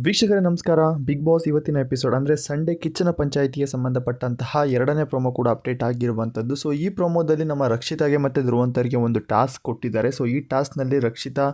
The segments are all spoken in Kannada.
ವೀಕ್ಷಕರೇ ನಮಸ್ಕಾರ. ಬಿಗ್ ಬಾಸ್ ಇವತ್ತಿನ ಎಪಿಸೋಡ್ ಅಂದರೆ ಸಂಡೇ ಕಿಚ್ಚನ ಪಂಚಾಯಿತಿಗೆ ಸಂಬಂಧಪಟ್ಟಂತಹ ಎರಡನೇ ಪ್ರೊಮೋ ಕೂಡ ಅಪ್ಡೇಟ್ ಆಗಿರುವಂಥದ್ದು. ಸೊ ಈ ಪ್ರೊಮೋದಲ್ಲಿ ನಮ್ಮ ರಕ್ಷಿತಾಗೆ ಮತ್ತು ಧ್ರುವಂತರಿಗೆ ಒಂದು ಟಾಸ್ಕ್ ಕೊಟ್ಟಿದ್ದಾರೆ. ಸೊ ಈ ಟಾಸ್ಕ್ನಲ್ಲಿ ರಕ್ಷಿತಾ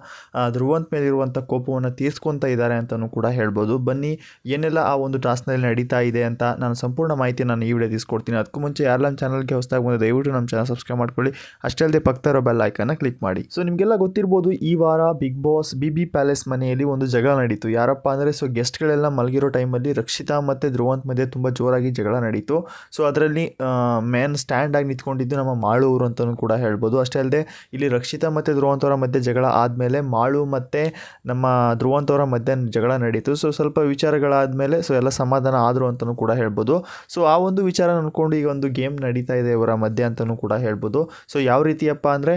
ಧ್ರುವಂತ್ ಮೇಲಿರುವಂಥ ಕೋಪವನ್ನು ತೀರಿಸ್ಕೊತಾ ಇದ್ದಾರೆ ಅಂತಲೂ ಕೂಡ ಹೇಳ್ಬೋದು. ಬನ್ನಿ ಏನೆಲ್ಲ ಆ ಒಂದು ಟಾಸ್ಕ್ನಲ್ಲಿ ನಡೀತಾ ಇದೆ ಅಂತ ನಾನು ಸಂಪೂರ್ಣ ಮಾಹಿತಿ ನಾನು ಈ ವಿಡಿಯೋ ತಿಳಿಸ್ಕೊಡ್ತೀನಿ. ಅದಕ್ಕೂ ಮುಂಚೆ ಯಾರು ನಮ್ಮ ಚಾನಲ್ಗೆ ಹೊಸದಾಗಿ ಬಂದು ದಯವಿಟ್ಟು ನಮ್ಮ ಚಾನಲ್ ಸಬ್ಸ್ಕ್ರೈಬ್ ಮಾಡ್ಕೊಳ್ಳಿ. ಅಷ್ಟೇ ಅಲ್ಲದೆ ಪಕ್ಕದ ಇರೋ ಬೆಲ್ ಐಕನ್ನ ಕ್ಲಿಕ್ ಮಾಡಿ. ಸೊ ನಿಮಗೆಲ್ಲ ಗೊತ್ತಿರ್ಬೋದು, ಈ ವಾರ ಬಿಗ್ ಬಾಸ್ BB ಪ್ಯಾಲೇಸ್ ಮನೆಯಲ್ಲಿ ಒಂದು ಜಗಳ ನಡೀತು. ಯಾರಪ್ಪ ಅಂದರೆ ಸೊ ಗೆಸ್ಟ್ಗಳೆಲ್ಲ ಮಲಗಿರೋ ಟೈಮಲ್ಲಿ ರಕ್ಷಿತಾ ಮತ್ತು ಧ್ರುವಂತ್ ಮಧ್ಯೆ ತುಂಬ ಜೋರಾಗಿ ಜಗಳ ನಡೀತು. ಸೊ ಅದರಲ್ಲಿ ಮೇನ್ ಸ್ಟ್ಯಾಂಡ್ ಆಗಿ ನಿಂತ್ಕೊಂಡಿದ್ದು ನಮ್ಮ ಮಾಳು ಅವರು ಅಂತಲೂ ಕೂಡ ಹೇಳ್ಬೋದು. ಅಷ್ಟೇ ಅಲ್ಲದೆ ಇಲ್ಲಿ ರಕ್ಷಿತಾ ಮತ್ತು ಧ್ರುವಂತ್ ಅವರ ಮಧ್ಯೆ ಜಗಳ ಆದಮೇಲೆ ಮಾಳು ಮತ್ತು ನಮ್ಮ ಧ್ರುವಂತ್ ಅವರ ಮಧ್ಯೆ ಜಗಳ ನಡೀತು. ಸೊ ಸ್ವಲ್ಪ ವಿಚಾರಗಳಾದಮೇಲೆ ಸೊ ಎಲ್ಲ ಸಮಾಧಾನ ಆದರು ಅಂತಲೂ ಕೂಡ ಹೇಳ್ಬೋದು. ಸೊ ಆ ಒಂದು ವಿಚಾರ ಅಂದ್ಕೊಂಡು ಈಗ ಒಂದು ಗೇಮ್ ನಡೀತಾ ಇದೆ ಇವರ ಮಧ್ಯೆ ಅಂತಲೂ ಕೂಡ ಹೇಳ್ಬೋದು. ಸೊ ಯಾವ ರೀತಿಯಪ್ಪ ಅಂದರೆ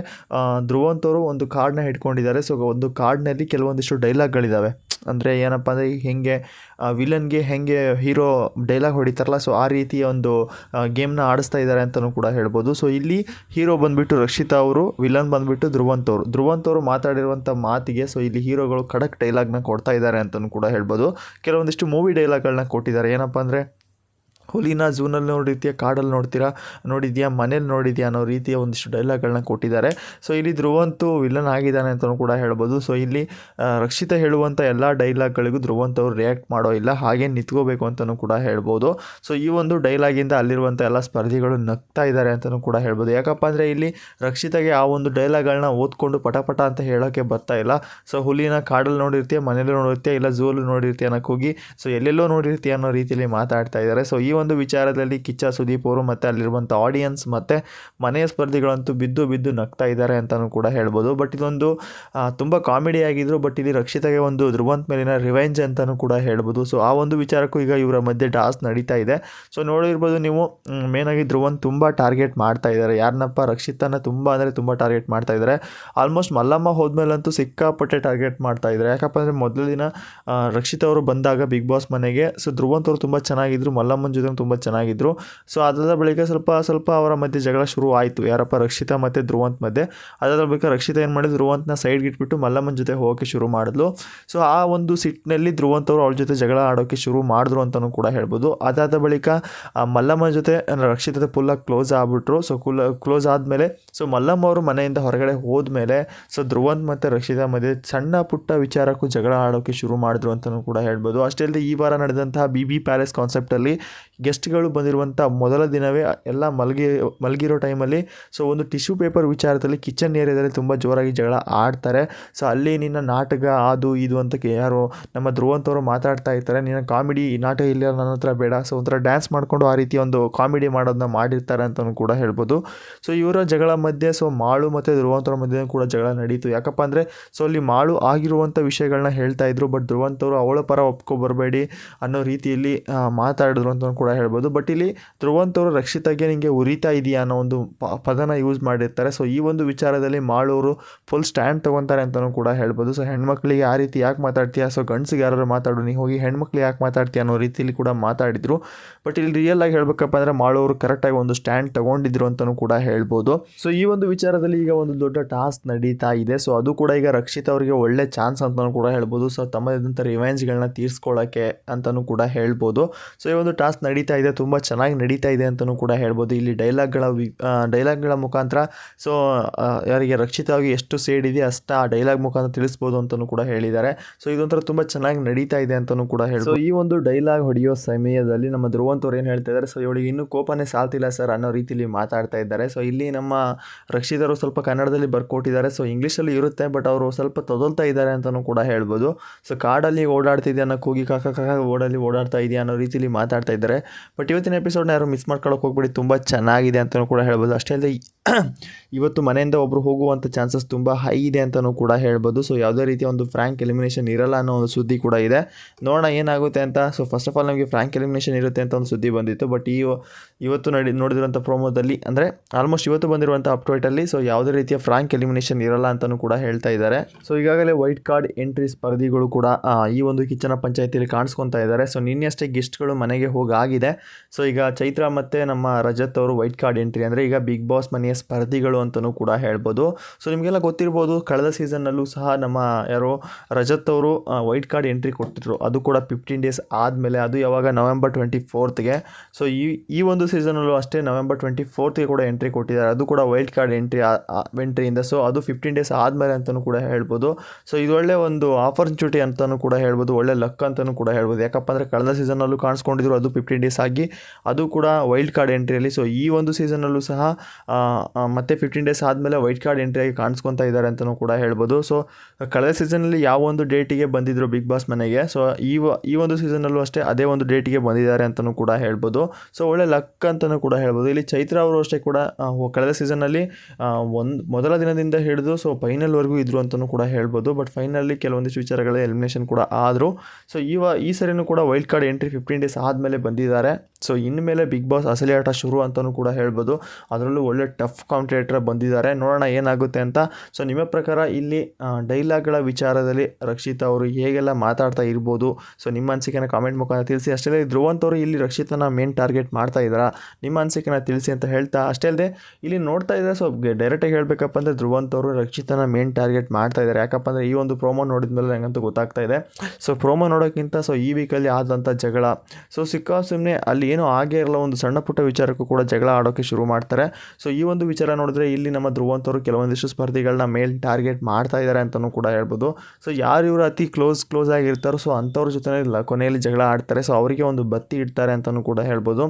ಧ್ರುವಂತ್ ಅವರು ಒಂದು ಕಾರ್ಡ್ನ ಹಿಡ್ಕೊಂಡಿದ್ದಾರೆ. ಸೊ ಒಂದು ಕಾರ್ಡ್ನಲ್ಲಿ ಕೆಲವೊಂದಿಷ್ಟು ಡೈಲಾಗ್ಗಳಿದ್ದಾವೆ. ಅಂದರೆ ಏನಪ್ಪ ಅಂದರೆ ಹೆಂಗೆ ವಿಲನ್ಗೆ ಹೆಂಗೆ ಹೀರೋ ಡೈಲಾಗ್ ಹೊಡಿತಾರಲ್ಲ, ಸೊ ಆ ರೀತಿಯ ಒಂದು ಗೇಮ್ನ ಆಡಿಸ್ತಾ ಇದ್ದಾರೆ ಅಂತಲೂ ಕೂಡ ಹೇಳ್ಬೋದು. ಸೊ ಇಲ್ಲಿ ಹೀರೋ ಬಂದುಬಿಟ್ಟು ರಕ್ಷಿತಾ ಅವರು, ವಿಲನ್ ಬಂದುಬಿಟ್ಟು ಧ್ರುವಂತ್ ಅವರು ಮಾತಾಡಿರುವಂಥ ಮಾತಿಗೆ ಸೊ ಇಲ್ಲಿ ಹೀರೋಗಳು ಖಡಕ್ ಡೈಲಾಗ್ನ ಕೊಡ್ತಾ ಇದ್ದಾರೆ ಅಂತಲೂ ಕೂಡ ಹೇಳ್ಬೋದು. ಕೆಲವೊಂದಿಷ್ಟು ಮೂವಿ ಡೈಲಾಗ್ಗಳನ್ನ ಕೊಟ್ಟಿದ್ದಾರೆ. ಏನಪ್ಪ ಅಂದರೆ ಹುಲಿನ ಝೂನಲ್ಲಿ ನೋಡಿರ್ತೀಯ, ಕಾಡಲ್ಲಿ ನೋಡಿದ್ಯಾ, ಮನೇಲಿ ನೋಡಿದ್ಯಾ ಅನ್ನೋ ರೀತಿಯ ಒಂದಿಷ್ಟು ಡೈಲಾಗ್ಗಳನ್ನ ಕೊಟ್ಟಿದ್ದಾರೆ. ಸೊ ಇಲ್ಲಿ ಧ್ರುವಂತು ವಿಲನ್ ಆಗಿದ್ದಾನೆ ಅಂತಲೂ ಕೂಡ ಹೇಳ್ಬೋದು. ಸೊ ಇಲ್ಲಿ ರಕ್ಷಿತಾ ಹೇಳುವಂಥ ಎಲ್ಲ ಡೈಲಾಗ್ಗಳಿಗೂ ಧ್ರುವಂತ್ ಅವರು ರಿಯಾಕ್ಟ್ ಮಾಡೋ ಇಲ್ಲ, ಹಾಗೆ ನಿಂತ್ಕೋಬೇಕು ಅಂತಲೂ ಕೂಡ ಹೇಳ್ಬೋದು. ಸೊ ಈ ಒಂದು ಡೈಲಾಗಿಂದ ಅಲ್ಲಿರುವಂಥ ಎಲ್ಲ ಸ್ಪರ್ಧಿಗಳು ನಗ್ತಾ ಇದ್ದಾರೆ ಅಂತಲೂ ಕೂಡ ಹೇಳ್ಬೋದು. ಯಾಕಪ್ಪ ಅಂದರೆ ಇಲ್ಲಿ ರಕ್ಷಿತಾಗೆ ಆ ಒಂದು ಡೈಲಾಗ್ಗಳನ್ನ ಓದ್ಕೊಂಡು ಪಟ ಅಂತ ಹೇಳೋಕ್ಕೆ ಬರ್ತಾ ಇಲ್ಲ. ಸೊ ಹುಲಿನ ಕಾಡಲ್ಲಿ ನೋಡಿರ್ತೀಯ, ಮನೇಲಿ ನೋಡಿರ್ತೀಯ, ಇಲ್ಲ ಝೂಲು ನೋಡಿರ್ತೀಯ ಅನ್ನೋಕೆ ಹೋಗಿ ಸೊ ಎಲ್ಲೆಲ್ಲೋ ನೋಡಿರ್ತೀಯ ಅನ್ನೋ ರೀತಿಯಲ್ಲಿ ಮಾತಾಡ್ತಾ ಇದ್ದಾರೆ. ಸೊ ಈ ಒಂದು ವಿಚಾರದಲ್ಲಿ ಕಿಚ್ಚ ಸುದೀಪ್ ಅವರು ಮತ್ತು ಅಲ್ಲಿರುವಂಥ ಆಡಿಯನ್ಸ್ ಮತ್ತು ಮನೆಯ ಸ್ಪರ್ಧಿಗಳಂತೂ ಬಿದ್ದು ನಗ್ತಾ ಇದ್ದಾರೆ ಅಂತಲೂ ಕೂಡ ಹೇಳ್ಬೋದು. ಬಟ್ ಇದೊಂದು ತುಂಬ ಕಾಮಿಡಿ ಆಗಿದ್ರು. ಬಟ್ ಇಲ್ಲಿ ರಕ್ಷಿತಾಗೆ ಒಂದು ಧ್ರುವಂತ್ ಮೇಲಿನ ರಿವೆಂಜ್ ಅಂತಲೂ ಕೂಡ ಹೇಳ್ಬೋದು. ಸೊ ಆ ಒಂದು ವಿಚಾರಕ್ಕೂ ಈಗ ಇವರ ಮಧ್ಯೆ ಟಾಸ್ಕ್ ನಡೀತಾ ಇದೆ. ಸೊ ನೋಡಿರ್ಬೋದು ನೀವು, ಮೇನಾಗಿ ಧ್ರುವಂತ್ ತುಂಬ ಟಾರ್ಗೆಟ್ ಮಾಡ್ತಾ ಇದ್ದಾರೆ. ಯಾರನ್ನಪ್ಪ? ರಕ್ಷಿತಾನ ತುಂಬ ಟಾರ್ಗೆಟ್ ಮಾಡ್ತಾ ಇದ್ದಾರೆ. ಆಲ್ಮೋಸ್ಟ್ ಮಲ್ಲಮ್ಮ ಹೋದ್ಮೇಲಂತೂ ಸಿಕ್ಕಾಪಟ್ಟೆ ಟಾರ್ಗೆಟ್ ಮಾಡ್ತಾ ಇದ್ದಾರೆ. ಯಾಕಪ್ಪ ಅಂದರೆ ಮೊದಲ ದಿನ ರಕ್ಷಿತಾ ಅವರು ಬಂದಾಗ ಬಿಗ್ ಬಾಸ್ ಮನೆಗೆ ಸೊ ಧ್ರುವಂತ್ ಅವರು ತುಂಬ ಚೆನ್ನಾಗಿದ್ರು, ಮಲ್ಲಮ್ಮನ ಜೊತೆ ತುಂಬ ಚೆನ್ನಾಗಿದ್ರು. ಸೊ ಅದಾದ ಬಳಿಕ ಸ್ವಲ್ಪ ಅವರ ಮಧ್ಯೆ ಜಗಳ ಶುರು ಆಯಿತು. ಯಾರಪ್ಪ? ರಕ್ಷಿತಾ ಮತ್ತು ಧ್ರುವಂತ್ ಮಧ್ಯೆ. ಅದಾದ ಬಳಿಕ ರಕ್ಷಿತಾ ಏನು ಮಾಡಿದ್ರು, ಧ್ರುವಂತ್ನ ಸೈಡ್ಗೆ ಇಟ್ಬಿಟ್ಟು ಮಲ್ಲಮ್ಮನ ಜೊತೆ ಹೋಗೋಕ್ಕೆ ಶುರು ಮಾಡಿದ್ಲು. ಸೊ ಆ ಒಂದು ಸಿಟ್ಟಿನಲ್ಲಿ ಧ್ರುವಂತ್ ಅವರು ಅವಳ ಜೊತೆ ಜಗಳ ಆಡೋಕ್ಕೆ ಶುರು ಮಾಡಿದ್ರು ಅಂತಲೂ ಕೂಡ ಹೇಳ್ಬೋದು. ಅದಾದ ಬಳಿಕ ಮಲ್ಲಮ್ಮನ ಜೊತೆ ರಕ್ಷಿತಾ ಫುಲ್ಲಾಗಿ ಕ್ಲೋಸ್ ಆಗಿಬಿಟ್ರು. ಸೊ ಕ್ಲೋಸ್ ಆದಮೇಲೆ ಸೊ ಮಲ್ಲಮ್ಮ ಅವರು ಮನೆಯಿಂದ ಹೊರಗಡೆ ಹೋದ್ಮೇಲೆ ಸೊ ಧ್ರುವಂತ್ ಮತ್ತು ರಕ್ಷಿತಾ ಮಧ್ಯೆ ಸಣ್ಣ ಪುಟ್ಟ ವಿಚಾರಕ್ಕೂ ಜಗಳ ಆಡೋಕ್ಕೆ ಶುರು ಮಾಡಿದ್ರು ಅಂತಲೂ ಕೂಡ ಹೇಳ್ಬೋದು. ಅಷ್ಟೇ ಅಲ್ಲದೆ ಈ ವಾರ ನಡೆದಂತಹ BB ಪ್ಯಾಲೇಸ್ ಕಾನ್ಸೆಪ್ಟಲ್ಲಿ ಗೆಸ್ಟ್ಗಳು ಬಂದಿರುವಂಥ ಮೊದಲ ದಿನವೇ ಎಲ್ಲ ಮಲಗಿರೋ ಟೈಮಲ್ಲಿ ಸೊ ಒಂದು ಟಿಶ್ಯೂ ಪೇಪರ್ ವಿಚಾರದಲ್ಲಿ ಕಿಚನ್ ಏರಿಯಾದಲ್ಲಿ ತುಂಬ ಜೋರಾಗಿ ಜಗಳ ಆಡ್ತಾರೆ. ಸೊ ಅಲ್ಲಿ ನಿನ್ನ ನಾಟಕ ಅದು ಇದು ಅಂತ ಯಾರು ನಮ್ಮ ಧ್ರುವಂತ್ ಅವರು ಮಾತಾಡ್ತಾ ಇರ್ತಾರೆ. ನಿನ್ನ ಕಾಮಿಡಿ ನಾಟಕ ಇಲ್ಲ ನನ್ನ ಹತ್ರ ಬೇಡ. ಸೊ ಒಂಥರ ಡ್ಯಾನ್ಸ್ ಮಾಡಿಕೊಂಡು ಆ ರೀತಿ ಒಂದು ಕಾಮಿಡಿ ಮಾಡೋದನ್ನ ಮಾಡಿರ್ತಾರೆ ಅಂತಲೂ ಕೂಡ ಹೇಳ್ಬೋದು. ಸೊ ಇವರ ಜಗಳ ಮಧ್ಯೆ ಸೊ ಮಾಳು ಮತ್ತು ಧ್ರುವಂತ್ ಅವರ ಮಧ್ಯೆ ಕೂಡ ಜಗಳ ನಡೀತು. ಯಾಕಪ್ಪ ಅಂದರೆ ಸೊ ಅಲ್ಲಿ ಮಾಳು ಆಗಿರುವಂಥ ವಿಷಯಗಳನ್ನ ಹೇಳ್ತಾ ಇದ್ರು. ಬಟ್ ಧ್ರುವಂತ್ ಅವರು ಅವಳ ಪರ ಒಪ್ಕೊಬರಬೇಡಿ ಅನ್ನೋ ರೀತಿಯಲ್ಲಿ ಮಾತಾಡಿದ್ರು ಅಂತ ಕೂಡ ಹೇಳ್ಬೋದು. ಬಟ್ ಇಲ್ಲಿ ಧ್ರುವಂತ್ ಅವರು ರಕ್ಷಿತಾಗೆ ನಿಮಗೆ ಉರಿತಾ ಇದೆಯಾ ಅನ್ನೋ ಒಂದು ಪದನ ಯೂಸ್ ಮಾಡಿರ್ತಾರೆ. ಸೊ ಈ ಒಂದು ವಿಚಾರದಲ್ಲಿ ಮಾಳವರು ಫುಲ್ ಸ್ಟ್ಯಾಂಡ್ ತೊಗೊತಾರೆ ಅಂತಲೂ ಕೂಡ ಹೇಳ್ಬೋದು. ಸೊ ಹೆಣ್ಮಕ್ಳಿಗೆ ಆ ರೀತಿ ಯಾಕೆ ಮಾತಾಡ್ತೀಯಾ, ಸೊ ಗಂಡ್ಸಿಗೆ ಯಾರು ಮಾತಾಡು, ನೀವು ಹೋಗಿ ಹೆಣ್ಮಕ್ಳಿಗೆ ಯಾಕೆ ಮಾತಾಡ್ತೀಯ ಅನ್ನೋ ರೀತಿಯಲ್ಲಿ ಕೂಡ ಮಾತಾಡಿದ್ರು. ಬಟ್ ಇಲ್ಲಿ ರಿಯಲ್ ಆಗಿ ಹೇಳ್ಬೇಕಪ್ಪ ಅಂದರೆ ಮಾಳವರು ಕರೆಕ್ಟಾಗಿ ಒಂದು ಸ್ಟ್ಯಾಂಡ್ ತೊಗೊಂಡಿದ್ರು ಅಂತಲೂ ಕೂಡ ಹೇಳ್ಬೋದು. ಸೊ ಈ ಒಂದು ವಿಚಾರದಲ್ಲಿ ಈಗ ಒಂದು ದೊಡ್ಡ ಟಾಸ್ಕ್ ನಡೀತಾ ಇದೆ. ಸೊ ಅದು ಕೂಡ ಈಗ ರಕ್ಷಿತಾ ಅವರಿಗೆ ಒಳ್ಳೆ ಚಾನ್ಸ್ ಅಂತಲೂ ಕೂಡ ಹೇಳ್ಬೋದು. ಸೊ ತಮ್ಮದಂಥ ರಿವೆಂಜ್ಗಳನ್ನ ತೀರಿಸ್ಕೊಳ್ಳೋಕ್ಕೆ ಅಂತಲೂ ಕೂಡ ಹೇಳ್ಬೋದು. ಸೊ ಈ ಒಂದು ಟಾಸ್ಕ್ ನಡೀತಾ ಇದೆ, ತುಂಬ ಚೆನ್ನಾಗಿ ನಡೀತಾ ಇದೆ ಅಂತಲೂ ಕೂಡ ಹೇಳ್ಬೋದು. ಇಲ್ಲಿ ಡೈಲಾಗ್ಗಳ ಮುಖಾಂತರ ಸೊ ಯಾರಿಗೆ ರಕ್ಷಿತಾಗಿ ಎಷ್ಟು ಸೇಡ್ ಇದೆ ಅಷ್ಟು ಆ ಡೈಲಾಗ್ ಮುಖಾಂತರ ತಿಳಿಸ್ಬೋದು ಅಂತಲೂ ಕೂಡ ಹೇಳಿದ್ದಾರೆ. ಸೊ ಇದೊಂಥರ ತುಂಬ ಚೆನ್ನಾಗಿ ನಡೀತಾ ಇದೆ ಅಂತಲೂ ಕೂಡ ಹೇಳ್ಬೋದು. ಸೊ ಈ ಒಂದು ಡೈಲಾಗ್ ಹೊಡೆಯೋ ಸಮಯದಲ್ಲಿ ನಮ್ಮ ಧ್ರುವಂತ್ ಅವ್ರು ಏನು ಹೇಳ್ತಾ ಇದ್ದಾರೆ, ಸೊ ಇವಳಿಗೆ ಇನ್ನೂ ಕೋಪನೇ ಸಾಲ್ತಿಲ್ಲ ಸರ್ ಅನ್ನೋ ರೀತಿಯಲ್ಲಿ ಮಾತಾಡ್ತಾ ಇದ್ದಾರೆ. ಸೊ ಇಲ್ಲಿ ನಮ್ಮ ರಕ್ಷಿತರು ಸ್ವಲ್ಪ ಕನ್ನಡದಲ್ಲಿ ಬರ್ಕೊಟ್ಟಿದ್ದಾರೆ. ಸೊ ಇಂಗ್ಲೀಷಲ್ಲಿ ಇರುತ್ತೆ, ಬಟ್ ಅವರು ಸ್ವಲ್ಪ ತೊದಲ್ತಾ ಇದ್ದಾರೆ ಅಂತಲೂ ಕೂಡ ಹೇಳ್ಬೋದು. ಸೊ ಕಾಡಲ್ಲಿ ಓಡಾಡ್ತಿದ್ದೆ ಅನ್ನೋ ಕೂಗಿ ಕಾಕ ಓಡಲ್ಲಿ ಓಡಾಡ್ತಾ ಇದೆಯಾ ಅನ್ನೋ ರೀತಿಯಲ್ಲಿ ಮಾತಾಡ್ತಾ ಇದ್ದಾರೆ. ಬಟ್ ಇವತ್ತಿನ ಎಪಿಸೋಡ್ನ ಯಾರು ಮಿಸ್ ಮಾಡ್ಕೊಳ್ಳೋಕೆ ಹೋಗ್ಬೇಡಿ, ತುಂಬ ಚೆನ್ನಾಗಿದೆ ಅಂತಲೂ ಕೂಡ ಹೇಳ್ಬೋದು. ಅಷ್ಟೇ ಅಲ್ಲದೆ ಇವತ್ತು ಮನೆಯಿಂದ ಒಬ್ಬರು ಹೋಗುವಂಥ ಚಾನ್ಸಸ್ ತುಂಬ ಹೈ ಇದೆ ಅಂತಲೂ ಕೂಡ ಹೇಳ್ಬೋದು. ಸೊ ಯಾವುದೇ ರೀತಿಯ ಒಂದು ಫ್ರ್ಯಾಂಕ್ ಎಲಿಮಿನೇಷನ್ ಇರಲ್ಲ ಅನ್ನೋ ಒಂದು ಸುದ್ದಿ ಕೂಡ ಇದೆ. ನೋಡೋಣ ಏನಾಗುತ್ತೆ ಅಂತ. ಸೊ ಫಸ್ಟ್ ಆಫ್ ಆಲ್ ನಮಗೆ ಫ್ರ್ಯಾಂಕ್ ಎಲಿಮಿನೇಷನ್ ಇರುತ್ತೆ ಅಂತ ಒಂದು ಸುದ್ದಿ ಬಂದಿತ್ತು. ಬಟ್ ಇವತ್ತು ನೋಡಿದಿರೋಂಥ ಪ್ರೋಮೋದಲ್ಲಿ ಅಂದರೆ ಆಲ್ಮೋಸ್ಟ್ ಇವತ್ತು ಬಂದಿರುವಂಥ ಅಪ್ಡೇಟಲ್ಲಿ ಸೊ ಯಾವುದೇ ರೀತಿಯ ಫ್ರ್ಯಾಂಕ್ ಎಲಿಮಿನೇಷನ್ ಇರಲ್ಲ ಅಂತಲೂ ಕೂಡ ಹೇಳ್ತಾ ಇದ್ದಾರೆ. ಸೊ ಈಗಾಗಲೇ ವೈಟ್ ಕಾರ್ಡ್ ಎಂಟ್ರಿ ಸ್ಪರ್ಧಿಗಳು ಕೂಡ ಈ ಒಂದು ಕಿಚ್ಚನ ಪಂಚಾಯಿತಿಯಲ್ಲಿ ಕಾಣಿಸ್ಕೊತಾ ಇದ್ದಾರೆ. ಸೊ ನಿನ್ನೆಷ್ಟೇ ಗೆಸ್ಟ್ಗಳು ಮನೆಗೆ ಹೋಗಾಗಿದೆ. ಸೊ ಈಗ ಚೈತ್ರ ಮತ್ತು ನಮ್ಮ ರಜತ್ ಅವರು ವೈಟ್ ಕಾರ್ಡ್ ಎಂಟ್ರಿ ಅಂದರೆ ಈಗ ಬಿಗ್ ಬಾಸ್ ಮನೆಯ ಸ್ಪರ್ಧಿಗಳು ಗೆಲುವುಗಳು ಅಂತಲೂ ಕೂಡ ಹೇಳ್ಬೋದು. ಸೊ ನಿಮಗೆಲ್ಲ ಗೊತ್ತಿರ್ಬೋದು, ಕಳೆದ ಸೀಸನ್ನಲ್ಲೂ ಸಹ ನಮ್ಮ ಯಾರೋ ರಜತ್ ಅವರು ವೈಟ್ ಕಾರ್ಡ್ ಎಂಟ್ರಿ ಕೊಟ್ಟಿದ್ರು. ಅದು ಕೂಡ 15 ಡೇಸ್ ಆದಮೇಲೆ, ಅದು ಯಾವಾಗ ನವೆಂಬರ್ 24ಗೆ. ಸೊ ಈ ಒಂದು ಸೀಸನಲ್ಲೂ ಅಷ್ಟೇ ನವೆಂಬರ್ 24ಗೆ ಕೂಡ ಎಂಟ್ರಿ ಕೊಟ್ಟಿದ್ದಾರೆ. ಅದು ಕೂಡ ವೈಲ್ಡ್ ಕಾರ್ಡ್ ಎಂಟ್ರಿಯಿಂದ. ಸೊ ಅದು 15 ಡೇಸ್ ಆದಮೇಲೆ ಅಂತಲೂ ಕೂಡ ಹೇಳ್ಬೋದು. ಸೊ ಇದು ಒಳ್ಳೆ ಒಂದು ಆಪರ್ಚುನಿಟಿ ಅಂತಲೂ ಕೂಡ ಹೇಳ್ಬೋದು, ಒಳ್ಳೆ ಲಕ್ ಅಂತಲೂ ಕೂಡ ಹೇಳ್ಬೋದು. ಯಾಕಪ್ಪ ಅಂದರೆ ಕಳೆದ ಸೀಸನಲ್ಲೂ ಕಾಣಿಸ್ಕೊಂಡಿದ್ರು, ಅದು 15 ಡೇಸ್ ಆಗಿ ಅದು ಕೂಡ ವೈಲ್ಡ್ ಕಾರ್ಡ್ ಎಂಟ್ರಿಯಲ್ಲಿ. ಸೊ ಈ ಒಂದು ಸೀಸನಲ್ಲೂ ಸಹ ಮತ್ತೆ 15 ಡೇಸ್ ಆದಮೇಲೆ ವೈಲ್ಡ್ ಕಾರ್ಡ್ ಎಂಟ್ರಿಯಾಗಿ ಕಾಣಿಸ್ಕೊತಾ ಇದ್ದಾರೆ ಅಂತಲೂ ಕೂಡ ಹೇಳ್ಬೋದು. ಸೊ ಕಳೆದ ಸೀಸನಲ್ಲಿ ಯಾವ ಒಂದು ಡೇಟಿಗೆ ಬಂದಿದ್ರು ಬಿಗ್ ಬಾಸ್ ಮನೆಗೆ, ಸೊ ಈ ಒಂದು ಸೀಸನಲ್ಲೂ ಅಷ್ಟೇ ಅದೇ ಒಂದು ಡೇಟಿಗೆ ಬಂದಿದ್ದಾರೆ ಅಂತಲೂ ಕೂಡ ಹೇಳ್ಬೋದು. ಸೊ ಒಳ್ಳೆ ಲಕ್ ಅಂತಲೂ ಕೂಡ ಹೇಳ್ಬೋದು. ಇಲ್ಲಿ ಚೈತ್ರ ಅವರು ಅಷ್ಟೇ ಕೂಡ ಕಳೆದ ಸೀಸನ್ನಲ್ಲಿ ಮೊದಲ ದಿನದಿಂದ ಹಿಡಿದು ಸೊ ಫೈನಲ್ವರೆಗೂ ಇದ್ರು ಅಂತಲೂ ಕೂಡ ಹೇಳ್ಬೋದು. ಬಟ್ ಫೈನಲ್ಲಿ ಕೆಲವೊಂದಿಷ್ಟು ವಿಚಾರಗಳ ಎಲಿಮಿನೇಷನ್ ಕೂಡ ಆದರು. ಸೊ ಈ ಸರಿನೂ ಕೂಡ ವೈಲ್ಡ್ ಕಾರ್ಡ್ ಎಂಟ್ರಿ 15 ಡೇಸ್ ಆದಮೇಲೆ ಬಂದಿದ್ದಾರೆ. ಸೊ ಇನ್ಮೇಲೆ ಬಿಗ್ ಬಾಸ್ ಅಸಲಿ ಆಟ ಶುರು ಅಂತಲೂ ಕೂಡ ಹೇಳ್ಬೋದು. ಅದರಲ್ಲೂ ಒಳ್ಳೆ ಟಫ್ ಕಾಂಪಿಟೇಟರ್ ಬಂದಿದ್ದಾರೆ, ನೋಡೋಣ ಏನಾಗುತ್ತೆ ಅಂತ. ಸೊ ನಿಮ್ಮ ಪ್ರಕಾರ ಇಲ್ಲಿ ಡೈಲಾಗ್ಗಳ ವಿಚಾರದಲ್ಲಿ ರಕ್ಷಿತಾ ಅವರು ಹೇಗೆಲ್ಲ ಮಾತಾಡ್ತಾ ಇರ್ಬೋದು, ಸೊ ನಿಮ್ಮ ಅನಿಸಿಕೆನ ಕಾಮೆಂಟ್ ಮುಖಾಂತರ ತಿಳಿಸಿ. ಅಷ್ಟೇ ಅಲ್ಲದೆ ಧ್ರುವಂತ್ ಅವರು ಇಲ್ಲಿ ರಕ್ಷಿತನ ಮೇನ್ ಟಾರ್ಗೆಟ್ ಮಾಡ್ತಾ ಇದ್ದಾರಾ, ನಿಮ್ಮ ಅನಿಸಿಕೆನ ತಿಳಿಸಿ ಅಂತ ಹೇಳ್ತಾ, ಅಷ್ಟೇ ಅಲ್ಲದೆ ಇಲ್ಲಿ ನೋಡ್ತಾ ಇದ್ದಾರೆ. ಸೊ ಡೈರೆಕ್ಟಾಗಿ ಹೇಳಬೇಕಪ್ಪ ಅಂದರೆ ಧ್ರುವಂತ್ ಅವರು ರಕ್ಷಿತನ ಮೇನ್ ಟಾರ್ಗೆಟ್ ಮಾಡ್ತಾ ಇದ್ದಾರೆ. ಯಾಕಪ್ಪ ಅಂದರೆ ಈ ಒಂದು ಪ್ರೋಮೋ ನೋಡಿದ್ಮೇಲೆ ನನಗಂತೂ ಗೊತ್ತಾಗ್ತಾ ಇದೆ. ಸೊ ಪ್ರೋಮೋ ನೋಡೋಕ್ಕಿಂತ ಸೊ ಈ ವೀಕಲ್ಲಿ ಆದಂಥ ಜಗಳ, ಸೊ ಸುಮ್ಮನೆ ಅಲ್ಲಿ ಏನೂ ಆಗೇ ಇರಲ್ಲ, ಒಂದು ಸಣ್ಣ ಪುಟ್ಟ ವಿಚಾರಕ್ಕೂ ಕೂಡ ಜಗಳ ಆಡೋಕ್ಕೆ ಶುರು ಮಾಡ್ತಾರೆ. ಸೊ ಈ ಒಂದು ವಿಚಾರ ನೋಡಿದ್ರೆ ಇಲ್ಲಿ ನಮ್ಮ ಧ್ರುವಂತ್ ಅವರು ಕೆಲವೊಂದಿಷ್ಟು ಸ್ಪರ್ಧಿಗಳನ್ನ ಮೇಲ್ ಟಾರ್ಗೆಟ್ ಮಾಡ್ತಾ ಇದ್ದಾರೆ ಅಂತಲೂ ಕೂಡ ಹೇಳ್ಬೋದು. ಸೊ ಯಾರು ಇವರು ಅತಿ ಕ್ಲೋಸ್ ಆಗಿರ್ತಾರೋ ಸೊ ಅಂಥವ್ರ ಜೊತೆ ಕೊನೆಯಲ್ಲಿ ಜಗಳ ಆಡ್ತಾರೆ. ಸೊ ಅವರಿಗೆ ಒಂದು ಬತ್ತಿ ಇಡ್ತಾರೆ ಅಂತಲೂ ಕೂಡ ಹೇಳ್ಬೋದು.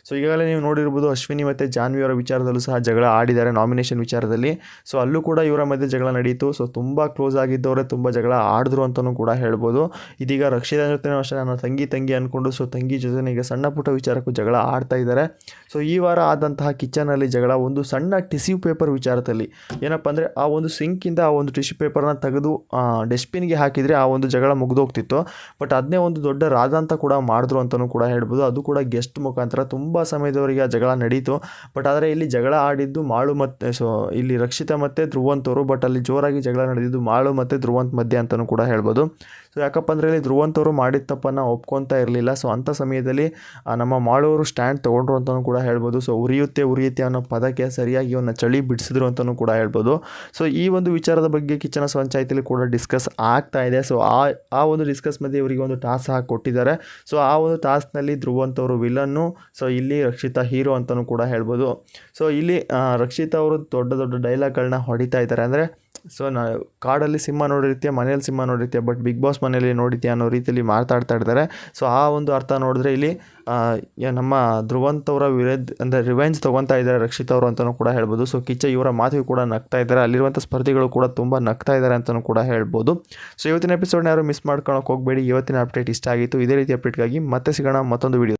ಸೊ ಈಗಾಗಲೇ ನೀವು ನೋಡಿರ್ಬೋದು, ಅಶ್ವಿನಿ ಮತ್ತು ಜಾನ್ವಿ ಅವರ ವಿಚಾರದಲ್ಲೂ ಸಹ ಜಗಳ ಆಡಿದ್ದಾರೆ ನಾಮಿನೇಷನ್ ವಿಚಾರದಲ್ಲಿ. ಸೊ ಅಲ್ಲೂ ಕೂಡ ಇವರ ಮಧ್ಯೆ ಜಗಳ ನಡೀತು. ಸೊ ತುಂಬ ಕ್ಲೋಸ್ ಆಗಿದ್ದವರೇ ತುಂಬ ಜಗಳ ಆಡಿದ್ರು ಅಂತಲೂ ಕೂಡ ಹೇಳ್ಬೋದು. ಇದೀಗ ರಕ್ಷಿತಾ ಜೊತೆ ಅಷ್ಟೇ ನಾನು ತಂಗಿ ಅಂದ್ಕೊಂಡು ಸೊ ತಂಗಿ ಜೊತೆ ಈಗ ಸಣ್ಣ ಪುಟ್ಟ ವಿಚಾರಕ್ಕೂ ಜಗಳ ಆಡ್ತಾ ಇದ್ದಾರೆ. ಸೊ ಈ ವಾರ ಆದಂತಹ ಕಿಚನಲ್ಲಿ ಜಗಳ ಒಂದು ಸಣ್ಣ ಟಿಶ್ಯೂ ಪೇಪರ್ ವಿಚಾರದಲ್ಲಿ. ಏನಪ್ಪ ಅಂದರೆ ಆ ಒಂದು ಸಿಂಕಿಂದ ಆ ಒಂದು ಟಿಶ್ಯೂ ಪೇಪರ್ನ ತೆಗೆದು ಡಸ್ಟ್ಬಿನ್ಗೆ ಹಾಕಿದರೆ ಆ ಒಂದು ಜಗಳ ಮುಗಿದೋಗ್ತಿತ್ತು. ಬಟ್ ಅದನ್ನೇ ಒಂದು ದೊಡ್ಡ ರಾಜ ಕೂಡ ಮಾಡಿದ್ರು ಅಂತಲೂ ಕೂಡ ಹೇಳ್ಬೋದು. ಅದು ಕೂಡ ಗೆಸ್ಟ್ ಮುಖಾಂತರ ತುಂಬ ಸಮಯದವರೆಗೆ ಆ ಜಗಳ ನಡೀತು. ಬಟ್ ಆದರೆ ಇಲ್ಲಿ ಜಗಳ ಆಡಿದ್ದು ಮಾಳು ಮತ್ತು ಸೊ ಇಲ್ಲಿ ರಕ್ಷಿತಾ ಮತ್ತು ಧ್ರುವಂತ್ ಅವರು. ಬಟ್ ಅಲ್ಲಿ ಜೋರಾಗಿ ಜಗಳ ನಡೆದಿದ್ದು ಮಾಳು ಮತ್ತು ಧ್ರುವಂತ್ ಮಧ್ಯೆ ಅಂತಲೂ ಕೂಡ ಹೇಳ್ಬೋದು. ಸೊ ಯಾಕಪ್ಪ ಅಂದರೆ ಇಲ್ಲಿ ಧ್ರುವಂತ್ ಅವರು ಮಾಡಿದ ತಪ್ಪನ್ನು ಒಪ್ಕೊತಾ ಇರಲಿಲ್ಲ. ಸೊ ಅಂಥ ಸಮಯದಲ್ಲಿ ನಮ್ಮ ಮಾಳುವರು ಸ್ಟ್ಯಾಂಡ್ ತೊಗೊಂಡ್ರು ಅಂತಲೂ ಕೂಡ ಹೇಳ್ಬೋದು. ಸೊ ಉರಿಯುತ್ತೆ ಅನ್ನೋ ಪದಕ್ಕೆ ಸರಿಯಾಗಿ ಇವನ್ನ ಚಳಿ ಬಿಡಿಸಿದ್ರು ಅಂತಲೂ ಕೂಡ ಹೇಳ್ಬೋದು. ಸೊ ಈ ಒಂದು ವಿಚಾರದ ಬಗ್ಗೆ ಕಿಚನ ಪಂಚಾಯಿತಿಲಿ ಕೂಡ ಡಿಸ್ಕಸ್ ಆಗ್ತಾ ಇದೆ. ಸೊ ಆ ಒಂದು ಡಿಸ್ಕಸ್ ಮಧ್ಯೆ ಇವರಿಗೆ ಒಂದು ಟಾಸ್ಕ್ ಹಾಕಿ ಕೊಟ್ಟಿದ್ದಾರೆ. ಸೊ ಆ ಒಂದು ಟಾಸ್ಕ್ನಲ್ಲಿ ಧ್ರುವಂತ್ ಅವರು ವಿಲನ್ನು, ಸೊ ಇಲ್ಲಿ ರಕ್ಷಿತಾ ಹೀರೋ ಅಂತಲೂ ಕೂಡ ಹೇಳ್ಬೋದು. ಸೊ ಇಲ್ಲಿ ರಕ್ಷಿತಾ ಅವರು ದೊಡ್ಡ ಡೈಲಾಗ್ಗಳನ್ನ ಹೊಡಿತಾ ಇದ್ದಾರೆ. ಅಂದರೆ ಸೊ ಕಾಡಲ್ಲಿ ಸಿಂಹ ನೋಡಿರ್ತೀಯ, ಮನೇಲಿ ಸಿಂಹ ನೋಡಿರ್ತೀಯ, ಬಟ್ ಬಿಗ್ ಬಾಸ್ ಮನೇಲಿ ನೋಡಿದ್ಯಾ ಅನ್ನೋ ರೀತಿಯಲ್ಲಿ ಮಾತಾಡ್ತಾ ಇದ್ದಾರೆ. ಸೊ ಆ ಒಂದು ಅರ್ಥ ನೋಡಿದ್ರೆ ಇಲ್ಲಿ ನಮ್ಮ ಧ್ರುವಂತ್ ಅವರ ಅಂದರೆ ರಿವೆಂಜ್ ತೊಗೊತಾ ಇದ್ದಾರೆ ರಕ್ಷಿತಾ ಅವರು ಅಂತಲೂ ಕೂಡ ಹೇಳ್ಬೋದು. ಸೊ ಕಿಚ್ಚ ಇವರ ಮಾತಿಗೆ ಕೂಡ ನಗ್ತಾ ಇದ್ದಾರೆ, ಅಲ್ಲಿರುವಂಥ ಸ್ಪರ್ಧಿಗಳು ಕೂಡ ತುಂಬ ನಗ್ತಾ ಇದ್ದಾರೆ ಅಂತಲೂ ಕೂಡ ಹೇಳ್ಬೋದು. ಸೊ ಇವತ್ತಿನ ಎಪಿಸೋಡ್ನ ಯಾರು ಮಿಸ್ ಮಾಡ್ಕೊಳಕ್ಕೆ ಹೋಗಬೇಡಿ. ಇವತ್ತಿನ ಅಪ್ಡೇಟ್ ಇಷ್ಟ ಆಗಿತ್ತು. ಇದೇ ರೀತಿ ಅಪ್ಡೇಟ್ಗಾಗಿ ಮತ್ತೆ ಸಿಗೋಣ ಮತ್ತೊಂದು ವಿಡಿಯೋ.